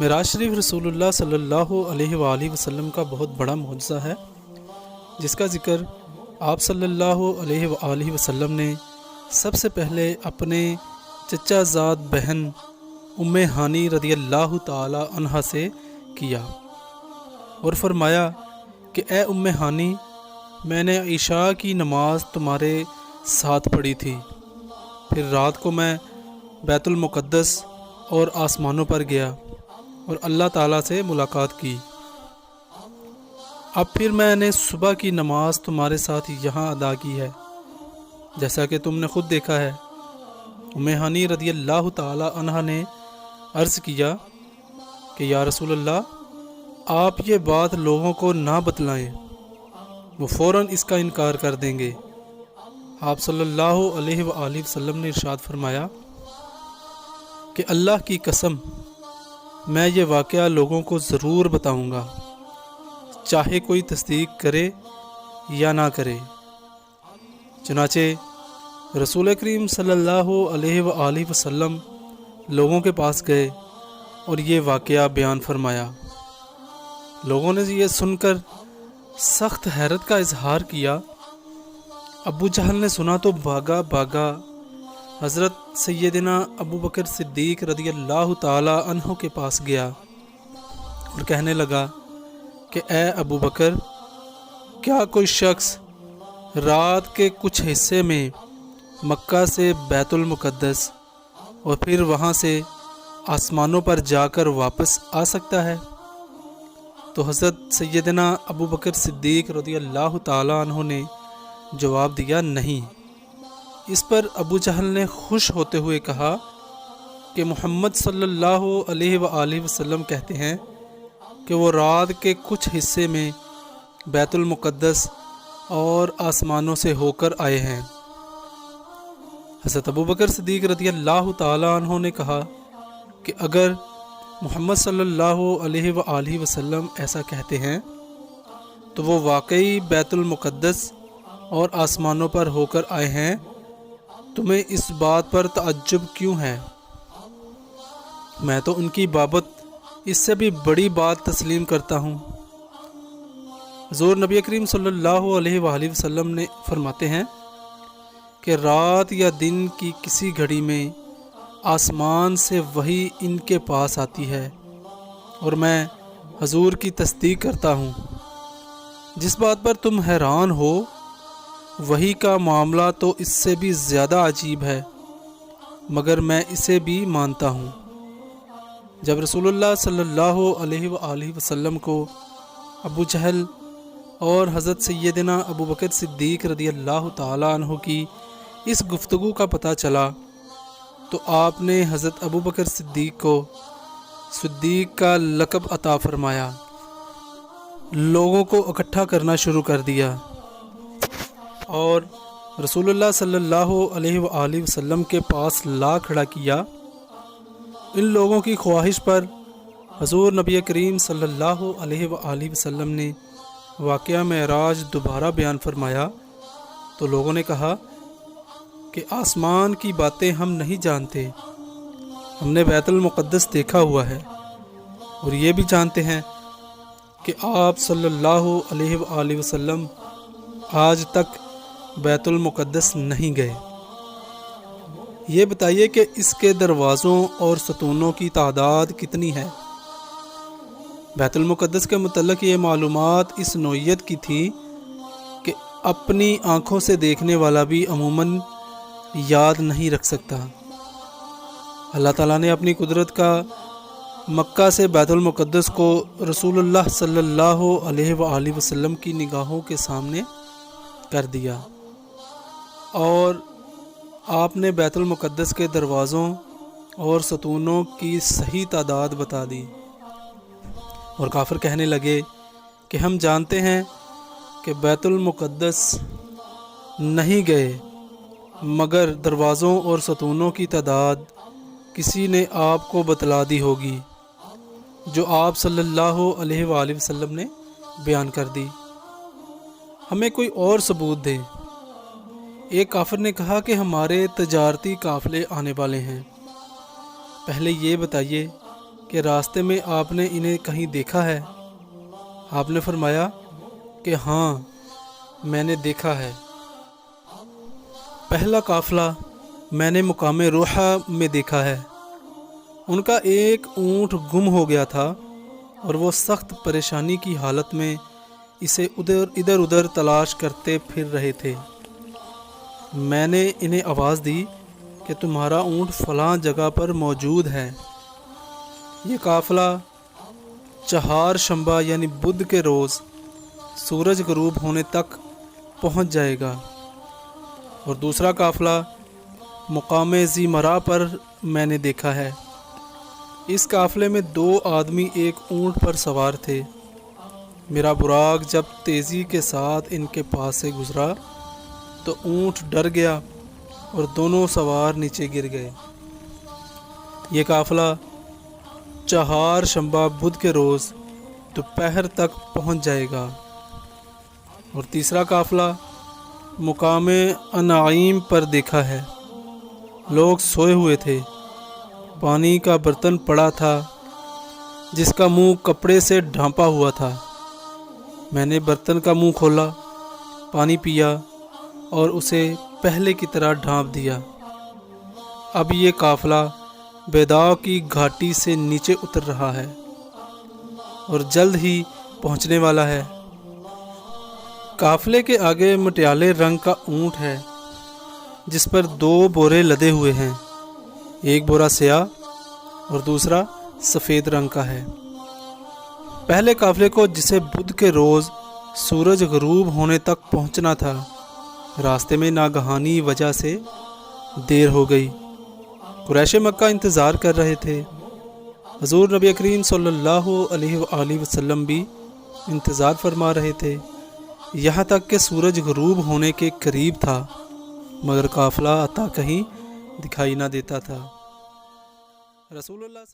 معراج شریف رسول اللہ صلی اللہ علیہ وآلہ وسلم کا بہت بڑا معجزہ ہے، جس کا ذکر آپ صلی اللہ علیہ وآلہ وسلم نے سب سے پہلے اپنے چچا زاد بہن ام ہانی رضی اللہ تعالی عنہا سے کیا اور فرمایا کہ اے ام ہانی، میں نے عشاء کی نماز تمہارے ساتھ پڑھی تھی، پھر رات کو میں بیت المقدس اور آسمانوں پر گیا اور اللہ تعالیٰ سے ملاقات کی۔ اب پھر میں نے صبح کی نماز تمہارے ساتھ یہاں ادا کی ہے، جیسا کہ تم نے خود دیکھا ہے۔ ام ہانی رضی اللہ تعالی عنہا نے عرض کیا کہ یا رسول اللہ، آپ یہ بات لوگوں کو نہ بتلائیں، وہ فوراً اس کا انکار کر دیں گے۔ آپ صلی اللہ علیہ وآلہ وسلم نے ارشاد فرمایا کہ اللہ کی قسم، میں یہ واقعہ لوگوں کو ضرور بتاؤں گا، چاہے کوئی تصدیق کرے یا نہ کرے۔ چنانچہ رسول کریم صلی اللہ علیہ وآلہ وسلم لوگوں کے پاس گئے اور یہ واقعہ بیان فرمایا۔ لوگوں نے یہ سن کر سخت حیرت کا اظہار کیا۔ ابو جہل نے سنا تو بھاگا حضرت سیدنا ابو بکر صدیق رضی اللہ تعالی عنہ کے پاس گیا اور کہنے لگا کہ اے ابو بکر، کیا کوئی شخص رات کے کچھ حصے میں مکہ سے بیت المقدس اور پھر وہاں سے آسمانوں پر جا کر واپس آ سکتا ہے؟ تو حضرت سیدنا ابو بکر صدیق رضی اللہ تعالی عنہ نے جواب دیا نہیں۔ اس پر ابو جہل نے خوش ہوتے ہوئے کہا کہ محمد صلی اللہ علیہ وآلہ وسلم کہتے ہیں کہ وہ رات کے کچھ حصے میں بیت المقدس اور آسمانوں سے ہو کر آئے ہیں۔ حضرت ابو بکر صدیق رضی اللہ تعالی عنہ نے کہا کہ اگر محمد صلی اللہ علیہ وآلہ وسلم ایسا کہتے ہیں تو وہ واقعی بیت المقدس اور آسمانوں پر ہو کر آئے ہیں، تمہیں اس بات پر تعجب کیوں ہے؟ میں تو ان کی بابت اس سے بھی بڑی بات تسلیم کرتا ہوں۔ حضور نبی کریم صلی اللہ علیہ وآلہ وسلم نے فرماتے ہیں کہ رات یا دن کی کسی گھڑی میں آسمان سے وحی ان کے پاس آتی ہے اور میں حضور کی تصدیق کرتا ہوں۔ جس بات پر تم حیران ہو، وحی کا معاملہ تو اس سے بھی زیادہ عجیب ہے، مگر میں اسے بھی مانتا ہوں۔ جب رسول اللہ صلی اللہ علیہ وآلہ وسلم کو ابو جہل اور حضرت سیدنا ابو بکر صدیق رضی اللہ تعالی عنہ کی اس گفتگو کا پتہ چلا تو آپ نے حضرت ابو بکر صدیق کو صدیق کا لقب عطا فرمایا، لوگوں کو اکٹھا کرنا شروع کر دیا اور رسول اللہ صلی اللہ علیہ وآلہ وسلم کے پاس لا کھڑا کیا۔ ان لوگوں کی خواہش پر حضور نبی کریم صلی اللہ علیہ وآلہ وسلم نے واقعہ معراج دوبارہ بیان فرمایا تو لوگوں نے کہا کہ آسمان کی باتیں ہم نہیں جانتے، ہم نے بیت المقدس دیکھا ہوا ہے اور یہ بھی جانتے ہیں کہ آپ صلی اللہ علیہ وآلہ وسلم آج تک بیت المقدس نہیں گئے۔ یہ بتائیے کہ اس کے دروازوں اور ستونوں کی تعداد کتنی ہے؟ بیت المقدس کے متعلق یہ معلومات اس نوعیت کی تھی کہ اپنی آنکھوں سے دیکھنے والا بھی عموماً یاد نہیں رکھ سکتا۔ اللہ تعالیٰ نے اپنی قدرت کا مکہ سے بیت المقدس کو رسول اللہ صلی اللہ علیہ وآلہ وسلم کی نگاہوں کے سامنے کر دیا اور آپ نے بیت المقدس کے دروازوں اور ستونوں کی صحیح تعداد بتا دی، اور کافر کہنے لگے کہ ہم جانتے ہیں کہ بیت المقدس نہیں گئے، مگر دروازوں اور ستونوں کی تعداد کسی نے آپ کو بتلا دی ہوگی جو آپ صلی اللہ علیہ وآلہ وسلم نے بیان کر دی، ہمیں کوئی اور ثبوت دیں۔ ایک کافر نے کہا کہ ہمارے تجارتی قافلے آنے والے ہیں، پہلے یہ بتائیے کہ راستے میں آپ نے انہیں کہیں دیکھا ہے؟ آپ نے فرمایا کہ ہاں میں نے دیکھا ہے۔ پہلا قافلہ میں نے مقام روحہ میں دیکھا ہے۔ ان کا ایک اونٹ گم ہو گیا تھا اور وہ سخت پریشانی کی حالت میں اسے ادھر ادھر تلاش کرتے پھر رہے تھے۔ میں نے انہیں آواز دی کہ تمہارا اونٹ فلاں جگہ پر موجود ہے۔ یہ قافلہ چہار شنبہ یعنی بدھ کے روز سورج غروب ہونے تک پہنچ جائے گا، اور دوسرا قافلہ مقام ذی مرا پر میں نے دیکھا ہے۔ اس قافلے میں 2 آدمی ایک اونٹ پر سوار تھے۔ میرا براق جب تیزی کے ساتھ ان کے پاس سے گزرا تو اونٹ ڈر گیا اور دونوں سوار نیچے گر گئے۔ یہ قافلہ چہار شنبہ بدھ کے روز دوپہر تک پہنچ جائے گا، اور تیسرا قافلہ مقام انعیم پر دیکھا ہے۔ لوگ سوئے ہوئے تھے، پانی کا برتن پڑا تھا جس کا منہ کپڑے سے ڈھانپا ہوا تھا۔ میں نے برتن کا منہ کھولا، پانی پیا اور اسے پہلے کی طرح ڈھانپ دیا۔ اب یہ قافلہ بیداؤ کی گھاٹی سے نیچے اتر رہا ہے اور جلد ہی پہنچنے والا ہے۔ قافلے کے آگے مٹیالے رنگ کا اونٹ ہے جس پر 2 بورے لدے ہوئے ہیں، ایک بورا سیاہ اور دوسرا سفید رنگ کا ہے۔ پہلے قافلے کو جسے بدھ کے روز سورج غروب ہونے تک پہنچنا تھا، راستے میں ناگہانی وجہ سے دیر ہو گئی۔ قریش مکہ انتظار کر رہے تھے، حضور نبی کریم صلی اللہ علیہ وآلہ وسلم بھی انتظار فرما رہے تھے، یہاں تک کہ سورج غروب ہونے کے قریب تھا، مگر قافلہ عطا کہیں دکھائی نہ دیتا تھا۔ رسول اللہ